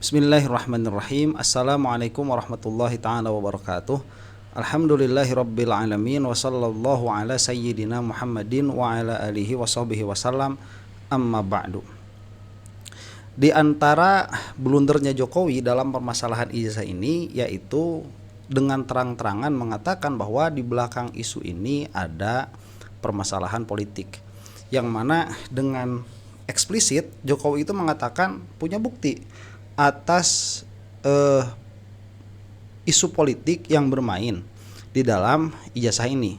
Bismillahirrahmanirrahim. Assalamualaikum warahmatullahi ta'ala wabarakatuh. Alhamdulillahirabbil alamin wa sallallahu ala sayyidina Muhammadin wa ala alihi wa sahbihi wasallam. Amma ba'du. Di antara blundernya Jokowi dalam permasalahan ijazah ini yaitu dengan terang-terangan mengatakan bahwa di belakang isu ini ada permasalahan politik, yang mana dengan eksplisit Jokowi itu mengatakan punya bukti atas isu politik yang bermain di dalam ijazah ini.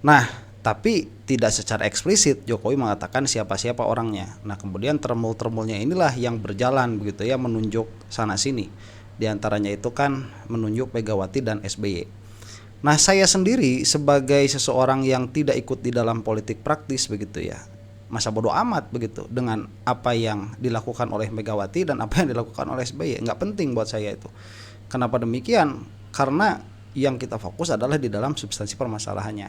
Nah, tapi tidak secara eksplisit Jokowi mengatakan siapa-siapa orangnya. Nah, kemudian termul-termulnya inilah yang berjalan begitu ya, menunjuk sana sini. Di antaranya itu kan menunjuk Megawati dan SBY. Nah, saya sendiri sebagai seseorang yang tidak ikut di dalam politik praktis begitu ya, masa bodoh amat begitu dengan apa yang dilakukan oleh Megawati dan apa yang dilakukan oleh SBY. Nggak penting buat saya itu. Kenapa demikian? Karena yang kita fokus adalah di dalam substansi permasalahannya.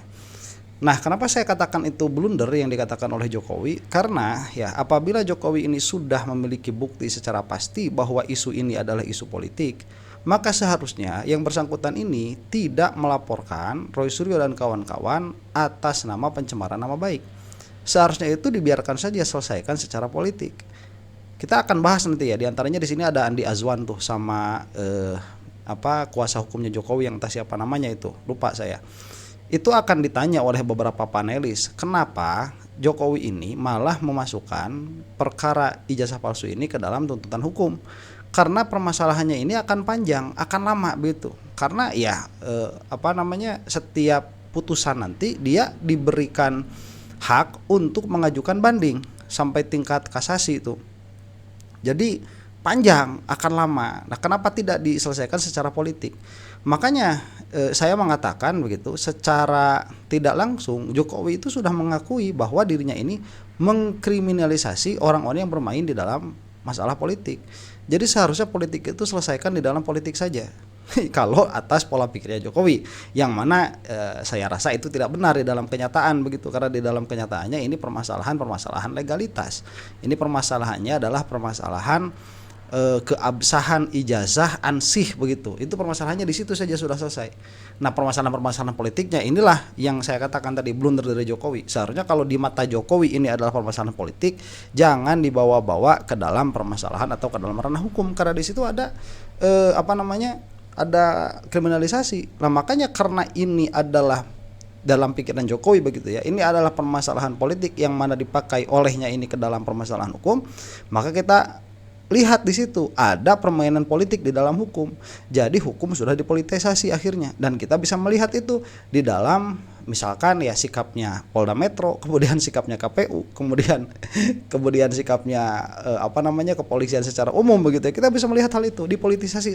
Nah, kenapa saya katakan itu blunder yang dikatakan oleh Jokowi? Karena ya apabila Jokowi ini sudah memiliki bukti secara pasti bahwa isu ini adalah isu politik, maka seharusnya yang bersangkutan ini tidak melaporkan Roy Suryo dan kawan-kawan atas nama pencemaran nama baik. Seharusnya itu dibiarkan saja selesaikan secara politik. Kita akan bahas nanti ya, diantaranya di sini ada Andi Azwan tuh sama kuasa hukumnya Jokowi yang entah siapa namanya itu, lupa saya. Itu akan ditanya oleh beberapa panelis, kenapa Jokowi ini malah memasukkan perkara ijazah palsu ini ke dalam tuntutan hukum. Karena permasalahannya ini akan panjang, akan lama begitu. Karena ya setiap putusan nanti dia diberikan hak untuk mengajukan banding sampai tingkat kasasi itu. Jadi panjang, akan lama. Nah, kenapa tidak diselesaikan secara politik? Makanya saya mengatakan begitu, secara tidak langsung Jokowi itu sudah mengakui bahwa dirinya ini mengkriminalisasi orang-orang yang bermain di dalam masalah politik. Jadi seharusnya politik itu selesaikan di dalam politik saja. Kalau atas pola pikirnya Jokowi, yang mana saya rasa itu tidak benar di dalam kenyataan begitu, karena di dalam kenyataannya ini permasalahan legalitas. Ini permasalahannya adalah permasalahan keabsahan ijazah ansih begitu. Itu permasalahannya di situ saja sudah selesai. Nah, permasalahan politiknya inilah yang saya katakan tadi blunder dari Jokowi. Seharusnya kalau di mata Jokowi ini adalah permasalahan politik, jangan dibawa-bawa ke dalam permasalahan atau ke dalam ranah hukum, karena di situ ada ada kriminalisasi. Nah, makanya karena ini adalah dalam pikiran Jokowi begitu ya, ini adalah permasalahan politik yang mana dipakai olehnya ini ke dalam permasalahan hukum, maka kita lihat di situ ada permainan politik di dalam hukum. Jadi hukum sudah dipolitisasi akhirnya, dan kita bisa melihat itu di dalam misalkan ya sikapnya Polda Metro, kemudian sikapnya KPU, kemudian sikapnya kepolisian secara umum begitu ya. Kita bisa melihat hal itu dipolitisasi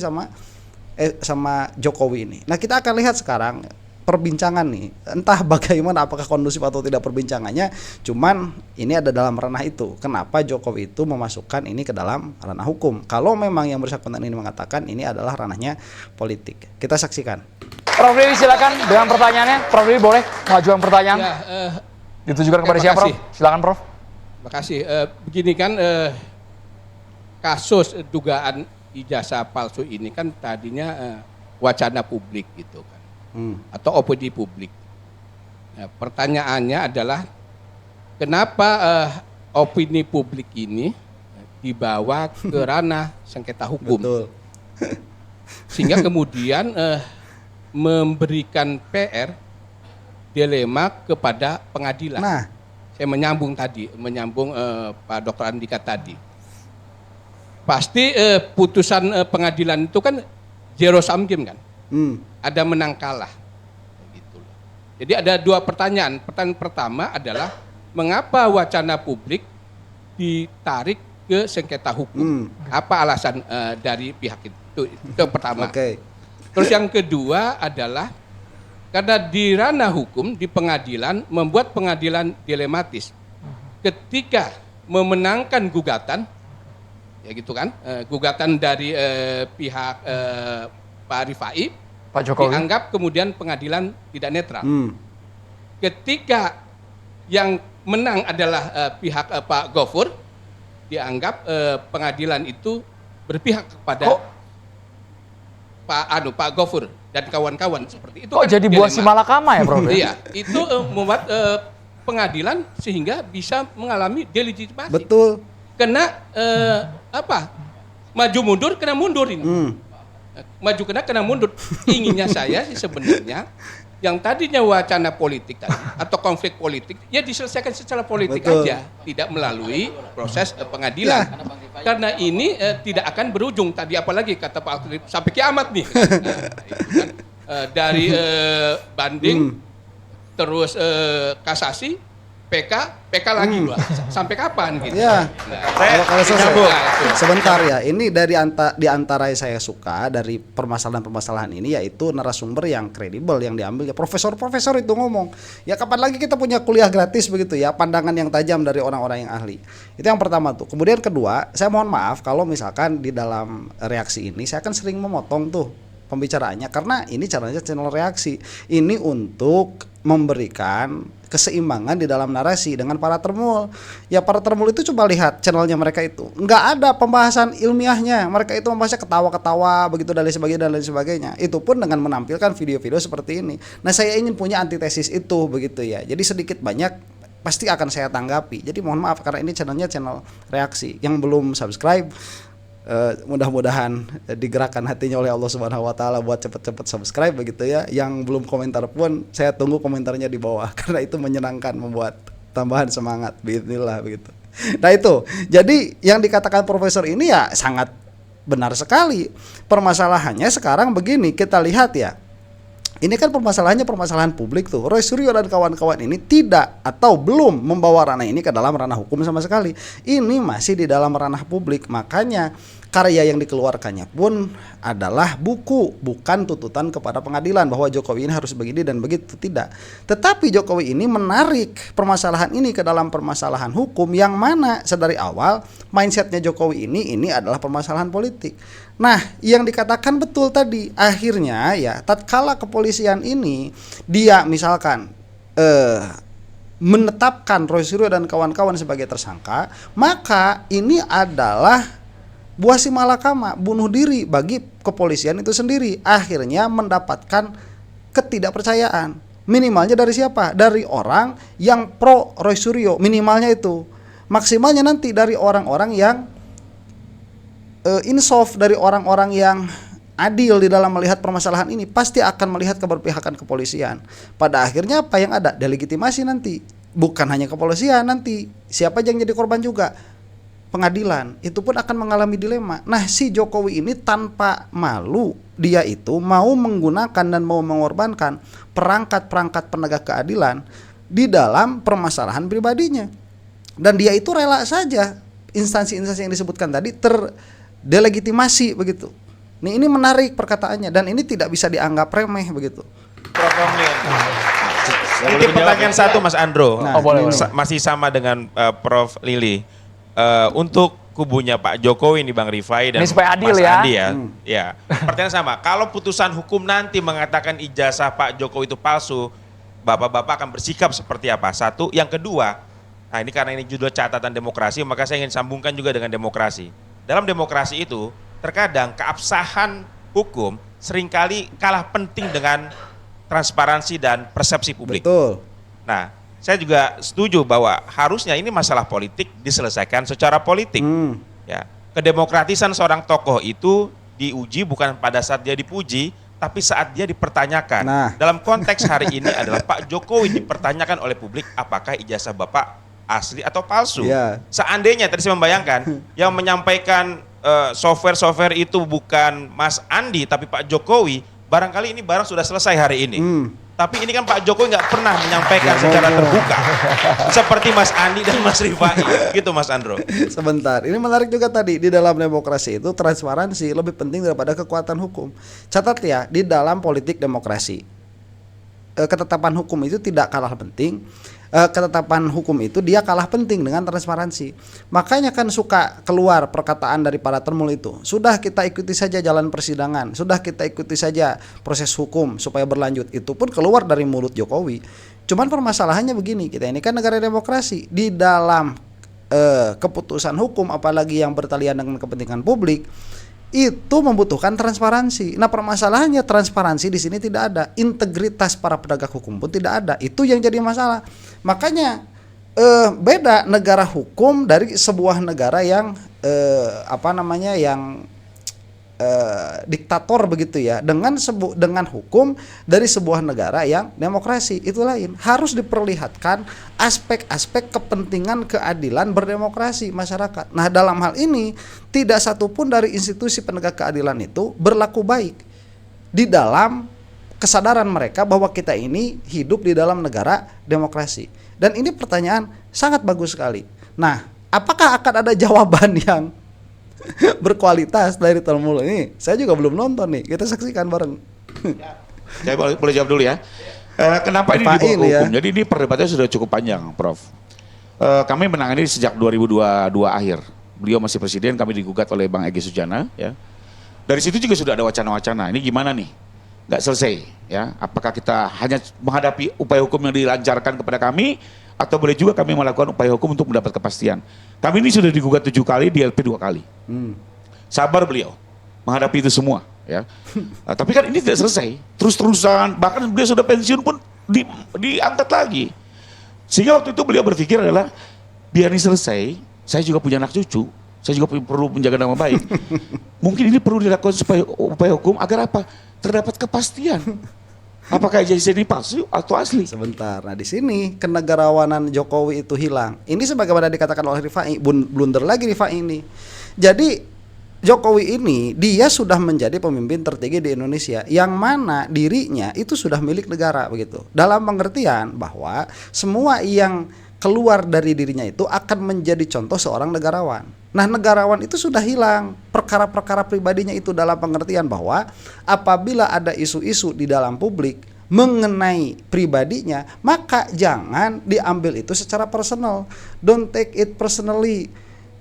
sama Jokowi ini. Nah, kita akan lihat sekarang perbincangan nih, entah bagaimana, apakah kondusif atau tidak perbincangannya, cuman ini ada dalam ranah itu. Kenapa Jokowi itu memasukkan ini ke dalam ranah hukum? Kalau memang yang bersangkutan ini mengatakan ini adalah ranahnya politik. Kita saksikan. Prof. Dewi silakan dengan pertanyaannya. Prof. Dewi boleh mengajukan pertanyaan? Ya, ditujukan kepada siapa, Prof? Silakan, Prof. Terima kasih. Begini kan, kasus dugaan ijazah palsu ini kan tadinya wacana publik gitu kan. Atau opini publik. Nah, pertanyaannya adalah kenapa opini publik ini dibawa ke ranah sengketa hukum? Betul. Sehingga kemudian memberikan PR dilema kepada pengadilan. Nah, saya menyambung Pak Dr. Andika tadi. Pasti putusan pengadilan itu kan zero sum game kan? Ada menang kalah. Gitu. Jadi ada dua pertanyaan. Pertanyaan pertama adalah mengapa wacana publik ditarik ke sengketa hukum? Apa alasan dari pihak itu? Itu yang pertama. Okay. Terus yang kedua adalah karena di ranah hukum di pengadilan membuat pengadilan dilematis. Ketika memenangkan gugatan, ya gitu kan, gugatan dari pihak Pak Rifai, Pak Jokowi, dianggap kemudian pengadilan tidak netral. Ketika yang menang adalah pihak Pak Gofur, dianggap pengadilan itu berpihak kepada Pak Gofur dan kawan-kawan seperti itu. Kok jadi buah si malakama ya, Prof? Iya, itu membuat pengadilan sehingga bisa mengalami delegitimasi. Betul. Kena maju mundur kena mundur ini. Maju kena mundur. Inginnya saya sih sebenarnya yang tadinya wacana politik tadi atau konflik politik ya diselesaikan secara politik aja, tidak melalui proses pengadilan. Karena ini tidak akan berujung tadi, apalagi kata Pak Alif sampai kiamat nih. Dari banding terus kasasi PK lagi sampai kapan gitu. Ya. Kalau selesai. Sebentar ya. Ini di antara saya suka dari permasalahan ini yaitu narasumber yang kredibel yang diambil ya profesor itu ngomong. Ya kapan lagi kita punya kuliah gratis begitu ya, pandangan yang tajam dari orang-orang yang ahli. Itu yang pertama tuh. Kemudian kedua, saya mohon maaf kalau misalkan di dalam reaksi ini saya kan sering memotong tuh pembicaraannya karena ini caranya channel reaksi. Ini untuk memberikan keseimbangan di dalam narasi dengan para termul. Ya para termul itu coba lihat channelnya mereka itu. Nggak ada pembahasan ilmiahnya. Mereka itu membahasnya ketawa-ketawa begitu dan lain sebagainya. Itu pun dengan menampilkan video-video seperti ini. Nah saya ingin punya antitesis itu begitu ya. Jadi sedikit banyak pasti akan saya tanggapi. Jadi mohon maaf karena ini channelnya channel reaksi. Yang belum subscribe mudah-mudahan digerakkan hatinya oleh Allah Subhanahu wa taala buat cepet-cepet subscribe begitu ya. Yang belum komentar pun saya tunggu komentarnya di bawah karena itu menyenangkan, membuat tambahan semangat bismillah begitu. Nah itu. Jadi yang dikatakan profesor ini ya sangat benar sekali. Permasalahannya sekarang begini, kita lihat ya. Ini kan permasalahan publik tuh. Roy Suryo dan kawan-kawan ini tidak atau belum membawa ranah ini ke dalam ranah hukum sama sekali. Ini masih di dalam ranah publik. Makanya karya yang dikeluarkannya pun adalah buku, bukan tuntutan kepada pengadilan bahwa Jokowi ini harus begini dan begitu, tidak. Tetapi Jokowi ini menarik permasalahan ini ke dalam permasalahan hukum yang mana sedari awal mindsetnya Jokowi ini adalah permasalahan politik. Nah, yang dikatakan betul tadi, akhirnya ya tatkala kepolisian ini dia misalkan menetapkan Roy Suryo dan kawan-kawan sebagai tersangka, maka ini adalah buah si malakama, bunuh diri bagi kepolisian itu sendiri. Akhirnya mendapatkan ketidakpercayaan. Minimalnya dari siapa? Dari orang yang pro Roy Suryo, minimalnya itu. Maksimalnya nanti dari orang-orang yang insaf, dari orang-orang yang adil di dalam melihat permasalahan ini, pasti akan melihat keberpihakan kepolisian. Pada akhirnya apa yang ada? Delegitimasi nanti. Bukan hanya kepolisian nanti, siapa yang jadi korban juga? Pengadilan. Itu pun akan mengalami dilema. Nah, si Jokowi ini tanpa malu, dia itu mau menggunakan dan mau mengorbankan perangkat-perangkat penegak keadilan di dalam permasalahan pribadinya. Dan dia itu rela saja instansi-instansi yang disebutkan tadi terdelegitimasi begitu. Ini menarik perkataannya dan ini tidak bisa dianggap remeh begitu. Prof Romli. Ini pertanyaan satu Mas Andro. Nah, boleh. Masih sama dengan Prof Lili. Untuk kubunya Pak Jokowi ini Bang Rifai dan ini supaya adil Mas ya. Andi ya. Ya. Pertanyaan sama. Kalau putusan hukum nanti mengatakan ijazah Pak Jokowi itu palsu, Bapak-bapak akan bersikap seperti apa? Satu, yang kedua, nah ini karena ini judul catatan demokrasi, maka saya ingin sambungkan juga dengan demokrasi. Dalam demokrasi itu, terkadang keabsahan hukum seringkali kalah penting dengan transparansi dan persepsi publik. Betul. Nah, saya juga setuju bahwa harusnya ini masalah politik diselesaikan secara politik. Ya, kedemokratisan seorang tokoh itu diuji bukan pada saat dia dipuji, tapi saat dia dipertanyakan. Nah. Dalam konteks hari ini adalah Pak Jokowi dipertanyakan oleh publik apakah ijazah Bapak asli atau palsu. Yeah. Seandainya tadi saya membayangkan yang menyampaikan software itu bukan Mas Andi tapi Pak Jokowi, barangkali ini barang sudah selesai hari ini. Tapi ini kan Pak Jokowi nggak pernah menyampaikan secara terbuka seperti Mas Andi dan Mas Rifai, gitu Mas Andro. Sebentar, ini menarik juga tadi, di dalam demokrasi itu transparansi lebih penting daripada kekuatan hukum. Catat ya, di dalam politik demokrasi ketetapan hukum itu tidak kalah penting. Ketetapan hukum itu dia kalah penting dengan transparansi. Makanya kan suka keluar perkataan dari para termul itu. Sudah kita ikuti saja jalan persidangan, sudah kita ikuti saja proses hukum supaya berlanjut. Itu pun keluar dari mulut Jokowi. Cuman permasalahannya begini, kita ini kan negara demokrasi. Di dalam keputusan hukum apalagi yang bertalian dengan kepentingan publik, itu membutuhkan transparansi. Nah, permasalahannya transparansi di sini tidak ada, integritas para penegak hukum pun tidak ada. Itu yang jadi masalah. Makanya beda negara hukum dari sebuah negara yang yang diktator begitu ya, dengan hukum dari sebuah negara yang demokrasi. Itu lain, harus diperlihatkan aspek-aspek kepentingan keadilan berdemokrasi masyarakat. Nah, dalam hal ini tidak satupun dari institusi penegak keadilan itu berlaku baik di dalam kesadaran mereka bahwa kita ini hidup di dalam negara demokrasi. Dan ini pertanyaan sangat bagus sekali. Nah, apakah akan ada jawaban yang berkualitas dari Talmul ini? Saya juga belum nonton nih. Kita saksikan bareng. Saya boleh jawab dulu ya. Kenapa ini dibawa ke hukum? Jadi ini perdebatannya sudah cukup panjang, Prof. Kami menangani sejak 2022 akhir. Beliau masih presiden, kami digugat oleh Bang Egy Sujana. Ya. Dari situ juga sudah ada wacana-wacana. Ini gimana nih? Nggak selesai. Ya. Apakah kita hanya menghadapi upaya hukum yang dilancarkan kepada kami, atau boleh juga kami melakukan upaya hukum untuk mendapat kepastian. Kami ini sudah digugat 7 kali, di LP 2 kali. Sabar beliau menghadapi itu semua. Ya. Tapi kan ini tidak selesai, terus-terusan, bahkan beliau sudah pensiun pun diangkat lagi. Sehingga waktu itu beliau berpikir adalah, biar ini selesai, saya juga punya anak cucu, saya juga perlu menjaga nama baik. Mungkin ini perlu dilakukan supaya upaya hukum agar apa? Terdapat kepastian. Apakah jadi ini palsu atau asli? Sebentar. Nah, di sini kenegarawanan Jokowi itu hilang. Ini sebagaimana dikatakan oleh Rifai, blunder lagi Rifai ini. Jadi Jokowi ini dia sudah menjadi pemimpin tertinggi di Indonesia, yang mana dirinya itu sudah milik negara begitu. Dalam pengertian bahwa semua yang keluar dari dirinya itu akan menjadi contoh seorang negarawan. Nah, negarawan itu sudah hilang, perkara-perkara pribadinya itu dalam pengertian bahwa apabila ada isu-isu di dalam publik mengenai pribadinya, maka jangan diambil itu secara personal. Don't take it personally.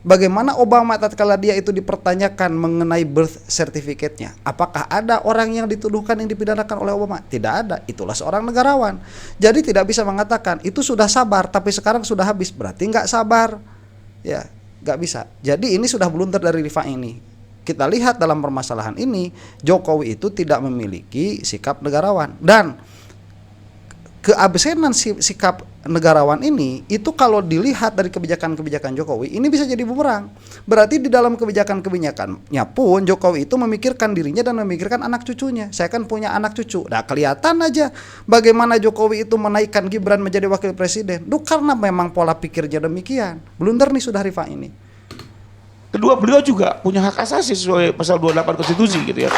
Bagaimana Obama tatkala dia itu dipertanyakan mengenai birth certificate-nya, apakah ada orang yang dituduhkan yang dipidanakan oleh Obama? Tidak ada. Itulah seorang negarawan. Jadi tidak bisa mengatakan itu sudah sabar tapi sekarang sudah habis, berarti nggak sabar. Ya, nggak bisa. Jadi ini sudah blunder dari Rifai ini. Kita lihat dalam permasalahan ini, Jokowi itu tidak memiliki sikap negarawan, dan keabsenan sikap negarawan ini itu kalau dilihat dari kebijakan-kebijakan Jokowi ini bisa jadi bumerang. Berarti di dalam kebijakan-kebijakannya pun Jokowi itu memikirkan dirinya dan memikirkan anak cucunya. Saya kan punya anak cucu. Nah, kelihatan aja bagaimana Jokowi itu menaikkan Gibran menjadi wakil presiden. Karena memang pola pikirnya demikian. Blunder nih sudah Rifai ini. Kedua, beliau juga punya hak asasi sesuai pasal 28 konstitusi gitu ya.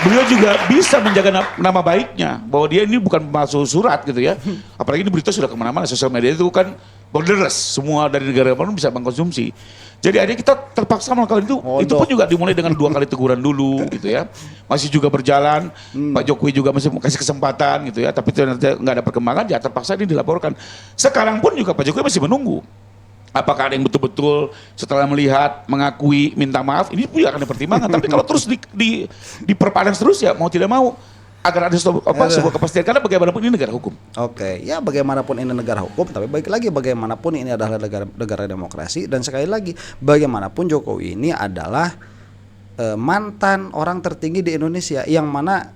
Beliau juga bisa menjaga nama baiknya, bahwa dia ini bukan pemalsu surat gitu ya. Apalagi ini berita sudah kemana-mana, sosial media itu kan borderless, semua dari negara mana bisa mengkonsumsi. Jadi akhirnya kita terpaksa melakukan itu pun juga dimulai dengan 2 kali teguran dulu gitu ya. Masih juga berjalan, Pak Jokowi juga masih kasih kesempatan gitu ya, tapi ternyata nggak ada perkembangan, ya terpaksa ini dilaporkan. Sekarang pun juga Pak Jokowi masih menunggu. Apakah ada yang betul-betul setelah melihat, mengakui, minta maaf, ini pun akan dipertimbangkan. Tapi kalau terus diperpanjang terus ya mau tidak mau, agar ada sebuah kepastian, karena bagaimanapun ini negara hukum. Oke, ya bagaimanapun ini negara hukum, tapi baik lagi bagaimanapun ini adalah negara demokrasi, dan sekali lagi bagaimanapun Jokowi ini adalah mantan orang tertinggi di Indonesia, yang mana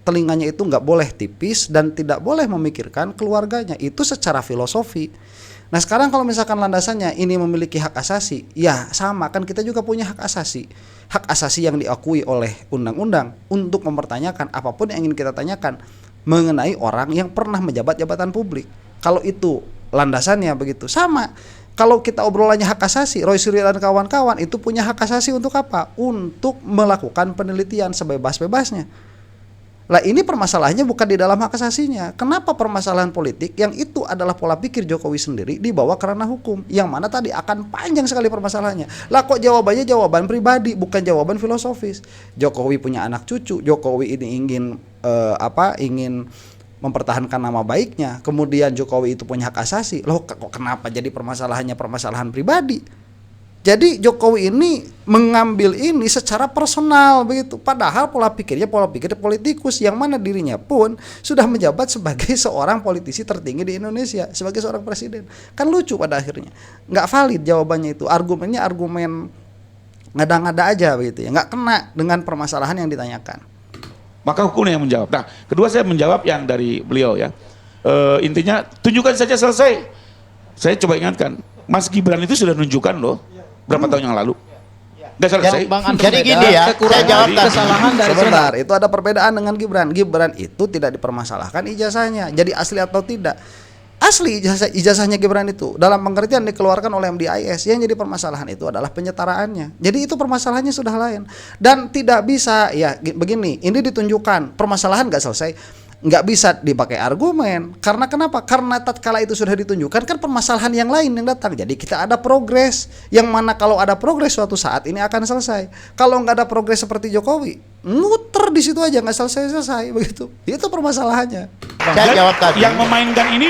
telinganya itu nggak boleh tipis dan tidak boleh memikirkan keluarganya, itu secara filosofi. Nah, sekarang kalau misalkan landasannya ini memiliki hak asasi, ya sama kan kita juga punya hak asasi. Hak asasi yang diakui oleh undang-undang untuk mempertanyakan apapun yang ingin kita tanyakan mengenai orang yang pernah menjabat jabatan publik. Kalau itu landasannya begitu, sama. Kalau kita obrolannya hak asasi, Roy Suryo dan kawan-kawan itu punya hak asasi untuk apa? Untuk melakukan penelitian sebebas-bebasnya. Lah, ini permasalahannya bukan di dalam hak asasinya. Kenapa permasalahan politik yang itu adalah pola pikir Jokowi sendiri dibawa ke ranah hukum, yang mana tadi akan panjang sekali permasalahannya. Lah, kok jawabannya jawaban pribadi, bukan jawaban filosofis. Jokowi punya anak cucu, Jokowi ini ingin ingin mempertahankan nama baiknya. Kemudian Jokowi itu punya hak asasi. Loh, kok kenapa jadi permasalahannya permasalahan pribadi? Jadi Jokowi ini mengambil ini secara personal begitu. Padahal pola pikir politikus, yang mana dirinya pun sudah menjabat sebagai seorang politisi tertinggi di Indonesia, sebagai seorang presiden. Kan lucu pada akhirnya. Nggak valid jawabannya itu. Argumennya argumen ngada-ngada aja begitu ya, nggak kena dengan permasalahan yang ditanyakan. Maka hukumnya yang menjawab. Nah, kedua saya menjawab yang dari beliau ya. Intinya tunjukkan saja selesai. Saya coba ingatkan, Mas Gibran itu sudah nunjukkan loh berapa tahun yang lalu. Nggak selesai. Jadi gini ya, saya jawab kesalahan dari Sebentar, itu ada perbedaan dengan Gibran. Gibran itu tidak dipermasalahkan ijazahnya, jadi asli atau tidak. Asli ijazahnya Gibran itu dalam pengertian dikeluarkan oleh MDIS, yang jadi permasalahan itu adalah penyetaraannya. Jadi itu permasalahannya sudah lain dan tidak bisa ya begini. Ini ditunjukkan permasalahan nggak selesai, nggak bisa dipakai argumen. Karena kenapa? Karena tatkala itu sudah ditunjukkan kan permasalahan yang lain yang datang. Jadi kita ada progres yang mana kalau ada progres suatu saat ini akan selesai. Kalau nggak ada progres seperti Jokowi, muter di situ aja nggak selesai begitu. Itu permasalahannya. Saya jawab tadi. Yang memainkan ini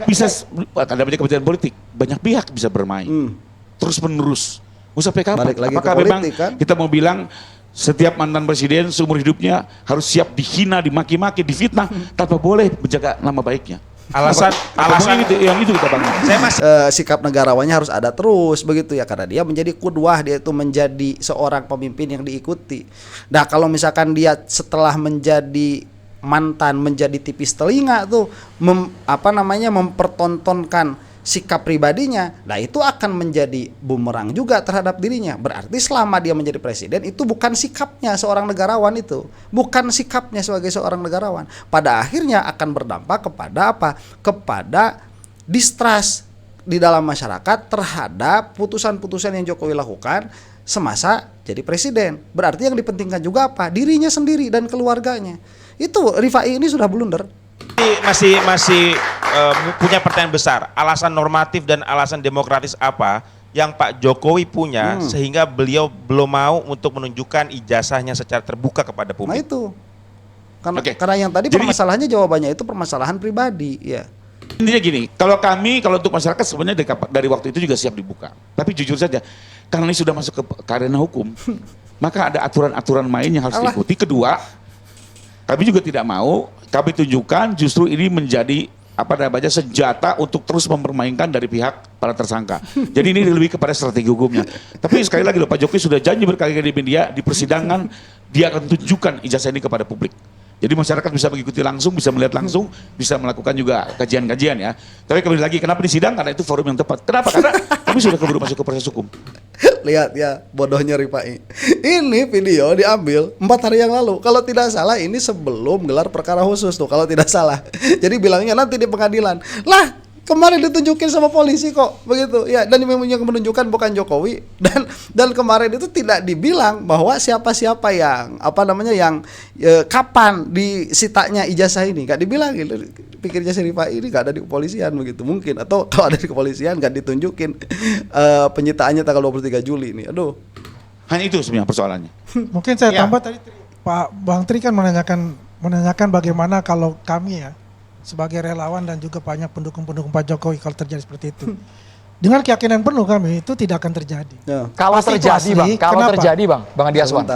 bisa ada banyak kepentingan politik, banyak pihak bisa bermain terus menerus. Usah PKP. Balik lagi Apakah ke memang politik, kan? kita mau bilang setiap mantan presiden seumur hidupnya harus siap dihina, dimaki-maki, difitnah tanpa boleh menjaga nama baiknya? Alasan yang itu kita bangun. saya masih Sikap negarawannya harus ada terus begitu ya, karena dia menjadi kudwah, dia itu menjadi seorang pemimpin yang diikuti. Nah kalau misalkan dia setelah menjadi mantan menjadi tipis telinga tuh mempertontonkan sikap pribadinya, nah itu akan menjadi bumerang juga terhadap dirinya. Berarti selama dia menjadi presiden itu bukan sikapnya seorang negarawan, itu bukan sikapnya sebagai seorang negarawan. Pada akhirnya akan berdampak kepada apa? Kepada distrust di dalam masyarakat terhadap putusan-putusan yang Jokowi lakukan semasa jadi presiden. Berarti yang dipentingkan juga apa? Dirinya sendiri dan keluarganya. Itu Rifai ini sudah blunder. masih punya pertanyaan besar. Alasan normatif dan alasan demokratis apa yang Pak Jokowi punya sehingga beliau belum mau untuk menunjukkan ijazahnya secara terbuka kepada Nah publik? itu Oke. karena yang tadi Jadi- permasalahannya jawabannya itu permasalahan pribadi ya. Intinya gini, kalau untuk masyarakat sebenarnya dari waktu itu juga siap dibuka. Tapi jujur saja, karena ini sudah masuk ke arena hukum, maka ada aturan-aturan main yang harus diikuti. Kedua, kami juga tidak mau kami tunjukkan justru ini menjadi senjata untuk terus mempermainkan dari pihak para tersangka. Jadi ini lebih kepada strategi hukumnya. Tapi sekali lagi loh, Pak Jokowi sudah janji berkali-kali di media, di persidangan dia akan tunjukkan ijazah ini kepada publik. Jadi masyarakat bisa mengikuti langsung, bisa melihat langsung, bisa melakukan juga kajian-kajian ya. Tapi kembali lagi, kenapa di sidang? Karena itu forum yang tepat. Kenapa? Karena kami sudah keburu masuk ke proses hukum. Lihat ya bodohnya Rifai. Ini video diambil 4 hari yang lalu. Kalau tidak salah ini sebelum gelar perkara khusus tuh kalau tidak salah. Jadi bilangnya nanti di pengadilan. Lah kemarin ditunjukin sama polisi kok begitu ya, dan yang menunjukkan bukan Jokowi, dan kemarin itu tidak dibilang bahwa siapa-siapa yang yang kapan disitanya ijazah ini, nggak dibilangin. Pikir ijazah Rifai ini nggak ada di kepolisian begitu mungkin, atau kalau ada di kepolisian nggak ditunjukin penyitaannya tanggal 23 Juli ini. Aduh. Hanya itu sebenarnya persoalannya. Mungkin saya tambah tadi Pak Bang Tri kan menanyakan bagaimana kalau kami ya sebagai relawan dan juga banyak pendukung-pendukung Pak Jokowi kalau terjadi seperti itu. Dengan keyakinan penuh kami itu tidak akan terjadi. Ya. Kalau Pasti itu terjadi asli. Bang, kalau Kenapa? terjadi Bang Andi Aswan.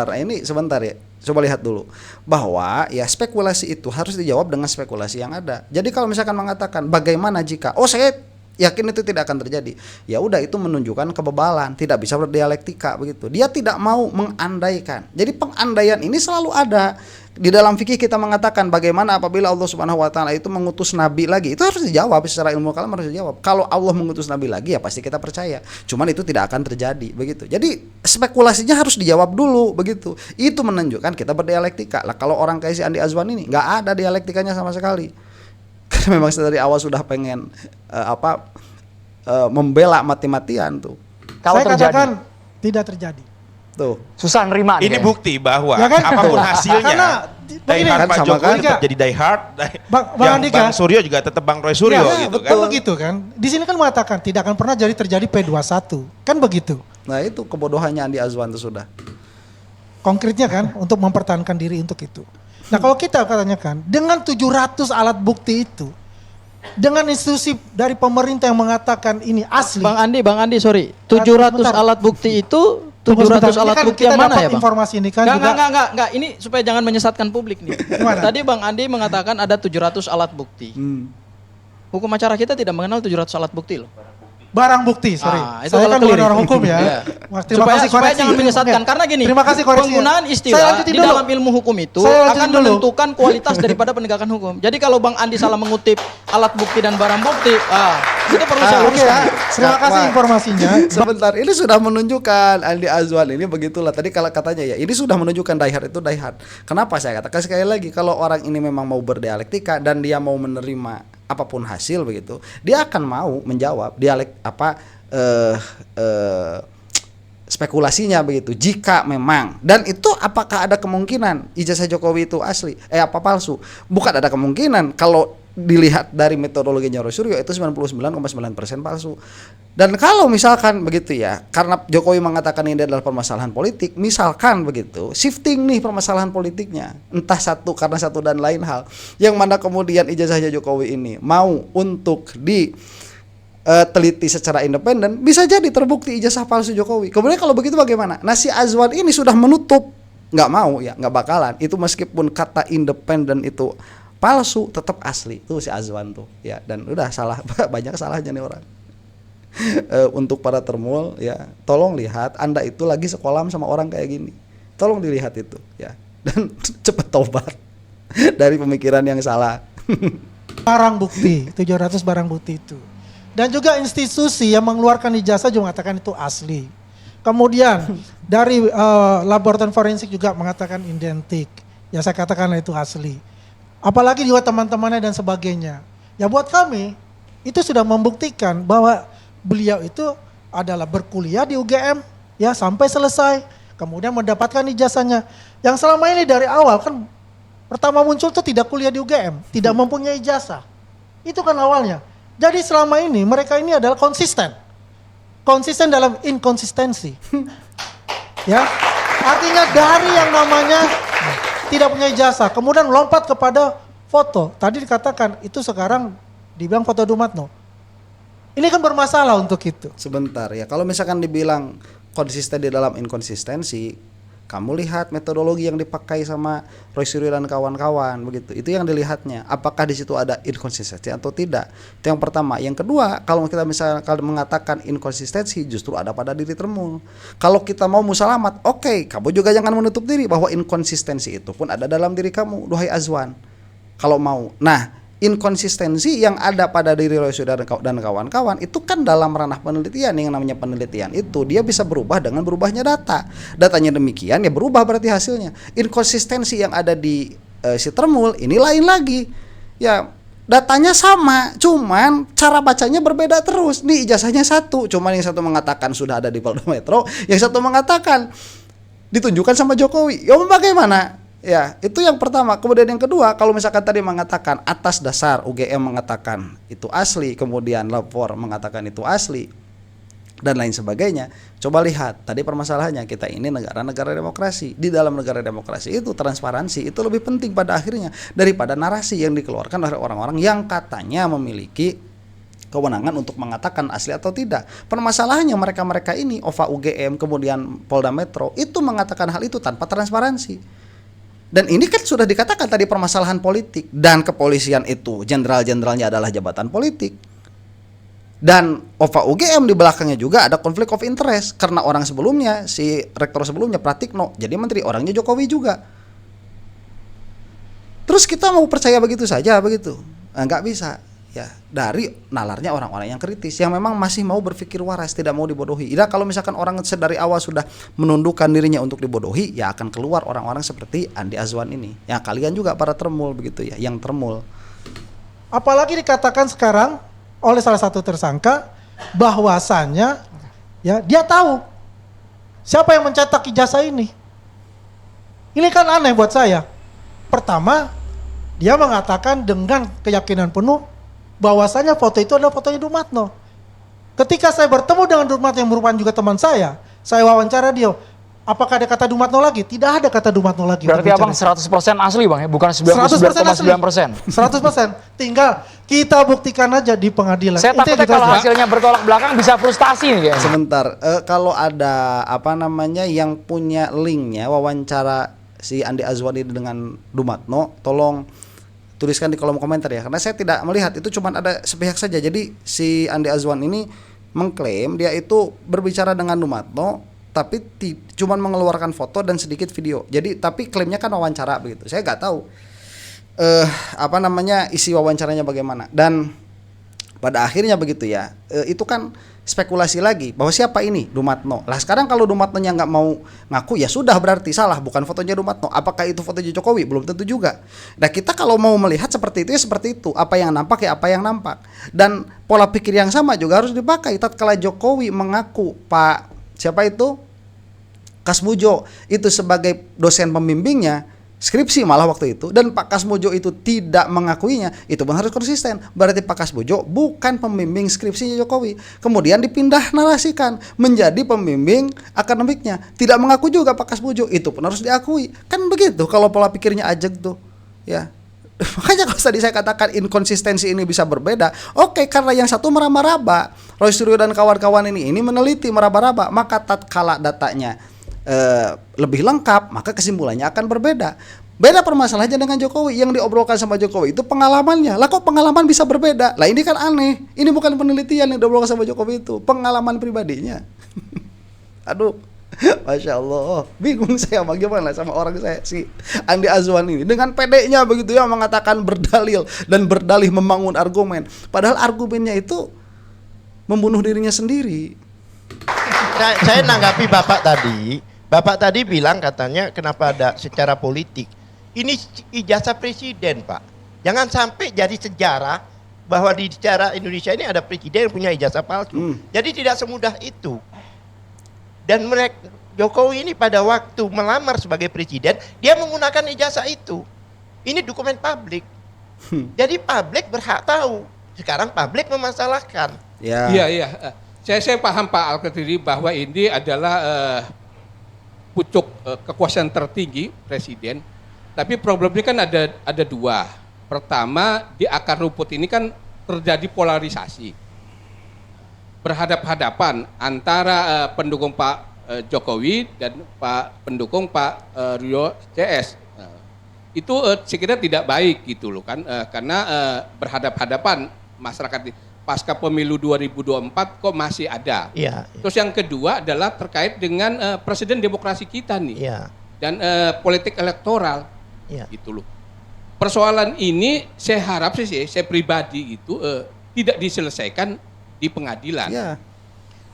Sebentar ya. Coba lihat dulu bahwa ya spekulasi itu harus dijawab dengan spekulasi yang ada. Jadi kalau misalkan mengatakan bagaimana jika saya yakin itu tidak akan terjadi, ya udah itu menunjukkan kebebalan, tidak bisa berdialektika begitu. Dia tidak mau mengandaikan. Jadi pengandaian ini selalu ada. Di dalam fikih kita mengatakan bagaimana apabila Allah Subhanahu wa taala itu mengutus nabi lagi, itu harus dijawab secara ilmu kalam, harus dijawab. Kalau Allah mengutus nabi lagi ya pasti kita percaya. Cuman itu tidak akan terjadi begitu. Jadi spekulasinya harus dijawab dulu begitu. Itu menunjukkan kita berdialektika. Lah kalau orang kayak si Andi Azwan ini nggak ada dialektikanya sama sekali. Karena memang dari awal sudah pengen membela mati-matian tuh. Kalau Saya terjadi, katakan tidak terjadi. Tuh. susah nerima nih Ini kayaknya. bukti bahwa Ya kan? apapun Karena hasilnya, die begini, hard kan Pak sama Jokowi kan? tetap jadi die hard, Bang yang Andika. Bang Suryo juga tetap Bang Roy Suryo Ya, gitu kan kan. begitu kan. Di sini kan mengatakan tidak akan pernah terjadi P21. Kan begitu. Nah itu kebodohannya Andi Azwan itu sudah. Konkretnya kan untuk mempertahankan diri untuk itu. Nah kalau kita tanyakan dengan 700 alat bukti itu, dengan institusi dari pemerintah yang mengatakan ini asli. Bang Andi, sorry. 700 Sebentar. alat bukti itu Tunggu 700 sebentar. Ini alat kan bukti kita yang mana dapat ya, Bang? informasi ini kan juga. Enggak. Ini supaya jangan menyesatkan publik nih. Gimana? Tadi Bang Andi mengatakan ada 700 alat bukti. Hukum acara kita tidak mengenal 700 alat bukti loh. barang bukti, sorry. Itu Saya kalau kan bukan keliru. orang hukum ya. Iya. Wah, terima kasih Supaya koreksi. jangan menyesatkan Oke. karena gini. Terima kasih koreksi. Penggunaan Saya istilah lanjutin di dulu. dalam ilmu hukum itu Saya akan lanjutin dulu. menentukan kualitas daripada penegakan hukum. Jadi kalau Bang Andi salah mengutip alat bukti dan barang bukti, itu perlu saya Oke luruskan. ya. Terima kasih Wah. informasinya. Sebentar, ini sudah menunjukkan Andi Azwan ini begitulah. Tadi kalau katanya ya, ini sudah menunjukkan die hard itu die hard. Kenapa saya katakan sekali lagi, kalau orang ini memang mau berdialektika dan dia mau menerima apapun hasil begitu, dia akan mau menjawab spekulasinya begitu. Jika memang, dan itu apakah ada kemungkinan ijazah Jokowi itu asli palsu? Bukan ada kemungkinan, kalau dilihat dari metodologinya Roy Suryo itu 99,9% palsu. Dan kalau misalkan begitu ya, karena Jokowi mengatakan ini adalah permasalahan politik, misalkan begitu, shifting nih permasalahan politiknya, entah karena satu dan lain hal, yang mana kemudian ijazahnya Jokowi ini mau untuk teliti secara independen, bisa jadi terbukti ijazah palsu Jokowi. Kemudian kalau begitu bagaimana? Nah, si Azwan ini sudah menutup, nggak mau ya, nggak bakalan. Itu meskipun kata independen itu palsu, tetap asli. Tuh si Azwan tuh ya, dan udah salah banyak salahnya nih orang. Untuk para termul ya, tolong lihat, Anda itu lagi sekolah sama orang kayak gini. Tolong dilihat itu ya, dan cepet tobat dari pemikiran yang salah. Barang bukti, 700 barang bukti itu. Dan juga institusi yang mengeluarkan ijazah juga mengatakan itu asli. Kemudian dari laboratorium forensik juga mengatakan identik. Ya saya katakan itu asli. Apalagi juga teman-temannya dan sebagainya. Ya buat kami itu sudah membuktikan bahwa beliau itu adalah berkuliah di UGM ya sampai selesai. Kemudian mendapatkan ijazahnya. Yang selama ini dari awal kan pertama muncul tuh tidak kuliah di UGM, tidak mempunyai ijazah. Itu kan awalnya. Jadi selama ini mereka ini adalah konsisten. Konsisten dalam inkonsistensi. Ya. Artinya dari yang namanya tidak punya ijazah, kemudian lompat kepada foto. Tadi dikatakan itu sekarang dibilang foto Dumatno. Ini kan bermasalah untuk itu. Sebentar ya, kalau misalkan dibilang konsisten di dalam inkonsistensi, kamu lihat metodologi yang dipakai sama Roy Suryo dan kawan-kawan begitu. Itu yang dilihatnya. Apakah di situ ada inkonsistensi atau tidak? Itu yang pertama. Yang kedua, kalau kita misalkan mengatakan inkonsistensi justru ada pada diri termul. Kalau kita mau musalamat, oke, kamu juga jangan menutup diri bahwa inkonsistensi itu pun ada dalam diri kamu, duhai Azwan. Kalau mau. Nah, inkonsistensi yang ada pada diri Roy Suryo dan kawan-kawan itu kan dalam ranah penelitian. Yang namanya penelitian itu dia bisa berubah dengan berubahnya data. Datanya demikian ya berubah berarti hasilnya. Inkonsistensi yang ada di si termul ini lain lagi. Ya datanya sama, cuman cara bacanya berbeda terus. Nih ijazahnya satu, cuman yang satu mengatakan sudah ada di Polda Metro, yang satu mengatakan ditunjukkan sama Jokowi. Ya bagaimana? Ya, itu yang pertama. Kemudian yang kedua, kalau misalkan tadi mengatakan atas dasar UGM mengatakan itu asli, kemudian lapor mengatakan itu asli, dan lain sebagainya. Coba lihat, tadi permasalahannya kita ini negara-negara demokrasi. Di dalam negara demokrasi itu transparansi itu lebih penting pada akhirnya daripada narasi yang dikeluarkan oleh orang-orang yang katanya memiliki kewenangan untuk mengatakan asli atau tidak. Permasalahannya mereka-mereka ini, OVA UGM, kemudian Polda Metro, itu mengatakan hal itu tanpa transparansi. Dan ini kan sudah dikatakan tadi permasalahan politik, dan kepolisian itu jenderal-jenderalnya adalah jabatan politik. Dan OVA UGM di belakangnya juga ada konflik of interest karena orang sebelumnya, si rektor sebelumnya Pratikno jadi menteri, orangnya Jokowi juga. Terus kita mau percaya begitu saja begitu? Nggak bisa. Ya, dari nalarnya orang-orang yang kritis yang memang masih mau berpikir waras, tidak mau dibodohi. Ya, kalau misalkan orang dari awal sudah menundukkan dirinya untuk dibodohi, ya akan keluar orang-orang seperti Andi Azwan ini. Ya, kalian juga para termul begitu ya, yang termul. Apalagi dikatakan sekarang oleh salah satu tersangka bahwasannya ya dia tahu siapa yang mencetak ijazah ini. Ini kan aneh buat saya. Pertama, dia mengatakan dengan keyakinan penuh bahwasanya foto itu adalah fotonya Dumatno. Ketika saya bertemu dengan Dumatno yang merupakan juga teman saya wawancara dia, apakah ada kata Dumatno lagi? Tidak ada kata Dumatno lagi. Berarti abang 100% asli bang ya, bukan 99,9%. 100%. Tinggal kita buktikan aja di pengadilan. Saya takutnya kalau hasilnya bertolak belakang bisa frustasi nih kayaknya. Sebentar, kalau ada yang punya linknya wawancara si Andi Azwan ini dengan Dumatno, tolong tuliskan di kolom komentar ya, karena saya tidak melihat, itu cuma ada sepihak saja. Jadi si Andi Azwan ini mengklaim dia itu berbicara dengan Dumatno tapi cuman mengeluarkan foto dan sedikit video. Jadi tapi klaimnya kan wawancara begitu. Saya nggak tahu isi wawancaranya bagaimana. Dan pada akhirnya begitu ya, itu kan spekulasi lagi bahwa siapa ini Dumatno. Lah sekarang kalau Dumatnonya nggak mau ngaku ya sudah berarti salah, bukan fotonya Dumatno. Apakah itu fotonya Jokowi? Belum tentu juga. Nah kita kalau mau melihat seperti itu ya seperti itu. Apa yang nampak ya apa yang nampak. Dan pola pikir yang sama juga harus dipakai. Tatkala Jokowi mengaku Pak siapa itu Kasmujo itu sebagai dosen pembimbingnya skripsi malah waktu itu, dan Pak Kasmujo itu tidak mengakuinya, itu pun harus konsisten. Berarti Pak Kasmujo bukan pembimbing skripsinya Jokowi. Kemudian dipindah narasikan menjadi pembimbing akademiknya. Tidak mengaku juga Pak Kasmujo, itu pun harus diakui. Kan begitu kalau pola pikirnya Ajeng tuh. Ya. Makanya kalau tadi saya katakan inkonsistensi ini bisa berbeda. Oke, karena yang satu meraba-raba, Roy Suryo dan kawan-kawan ini meneliti meraba-raba, maka tatkala datanya lebih lengkap, maka kesimpulannya akan berbeda. Beda permasalahannya dengan Jokowi. Yang diobrolkan sama Jokowi itu pengalamannya. Lah kok pengalaman bisa berbeda? Lah ini kan aneh. Ini bukan penelitian yang diobrolkan sama Jokowi itu, pengalaman pribadinya. Aduh, Masya Allah, bingung saya bagaimana sama orang saya si Andi Azwan ini dengan pedenya begitu ya mengatakan berdalil dan berdalih membangun argumen. Padahal argumennya itu membunuh dirinya sendiri. Saya nanggapi Bapak tadi bilang katanya kenapa ada secara politik. Ini ijazah presiden, Pak. Jangan sampai jadi sejarah bahwa di sejarah Indonesia ini ada presiden yang punya ijazah palsu. Jadi tidak semudah itu. Dan Jokowi ini pada waktu melamar sebagai presiden, dia menggunakan ijazah itu. Ini dokumen publik. Jadi publik berhak tahu. Sekarang publik memasalahkan. Iya. Saya paham Pak Al-Qadiri bahwa ini adalah pucuk kekuasaan tertinggi presiden. Tapi problemnya kan ada dua. Pertama, di akar rumput ini kan terjadi polarisasi. Berhadap-hadapan antara pendukung Pak Jokowi dan pendukung Pak Rio CS. Itu saya kira tidak baik gitu loh kan, karena berhadap-hadapan masyarakat pasca pemilu 2024 kok masih ada. Iya. Terus yang kedua adalah terkait dengan presiden demokrasi kita nih. Iya. Dan politik elektoral. Iya. Gitu loh. Persoalan ini saya harap sih saya pribadi itu tidak diselesaikan di pengadilan. Iya.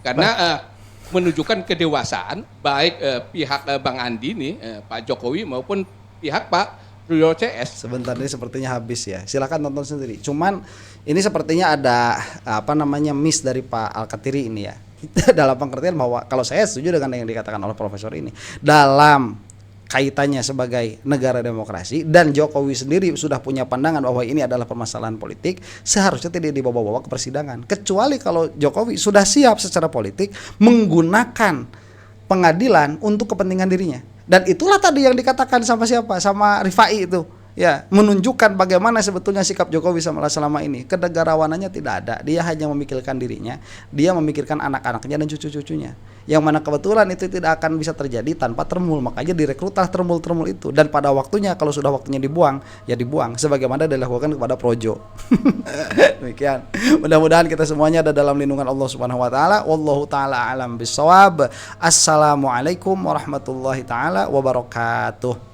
Karena menunjukkan kedewasaan baik pihak Bang Andi nih, Pak Jokowi maupun pihak Pak Rio CS. Sebentar ini sepertinya habis ya. Silakan tonton sendiri. Cuman ini sepertinya ada miss dari Pak Al-Qadiri ini ya. Dalam pengertian bahwa kalau saya setuju dengan yang dikatakan oleh profesor ini, dalam kaitannya sebagai negara demokrasi dan Jokowi sendiri sudah punya pandangan bahwa ini adalah permasalahan politik, seharusnya tidak dibawa-bawa ke persidangan. Kecuali kalau Jokowi sudah siap secara politik menggunakan pengadilan untuk kepentingan dirinya. Dan itulah tadi yang dikatakan sama siapa? Sama Rifai itu. Ya, menunjukkan bagaimana sebetulnya sikap Jokowi selama ini. Kedegarawanannya tidak ada. Dia hanya memikirkan dirinya, dia memikirkan anak-anaknya dan cucu-cucunya. Yang mana kebetulan itu tidak akan bisa terjadi tanpa termul. Makanya direkrutlah termul-termul itu. Dan pada waktunya kalau sudah waktunya dibuang, ya dibuang sebagaimana dilakukan kepada Projo. Demikian. Mudah-mudahan kita semuanya ada dalam lindungan Allah Subhanahu wa taala. Wallahu taala alam bisawab. Assalamualaikum warahmatullahi taala wabarakatuh.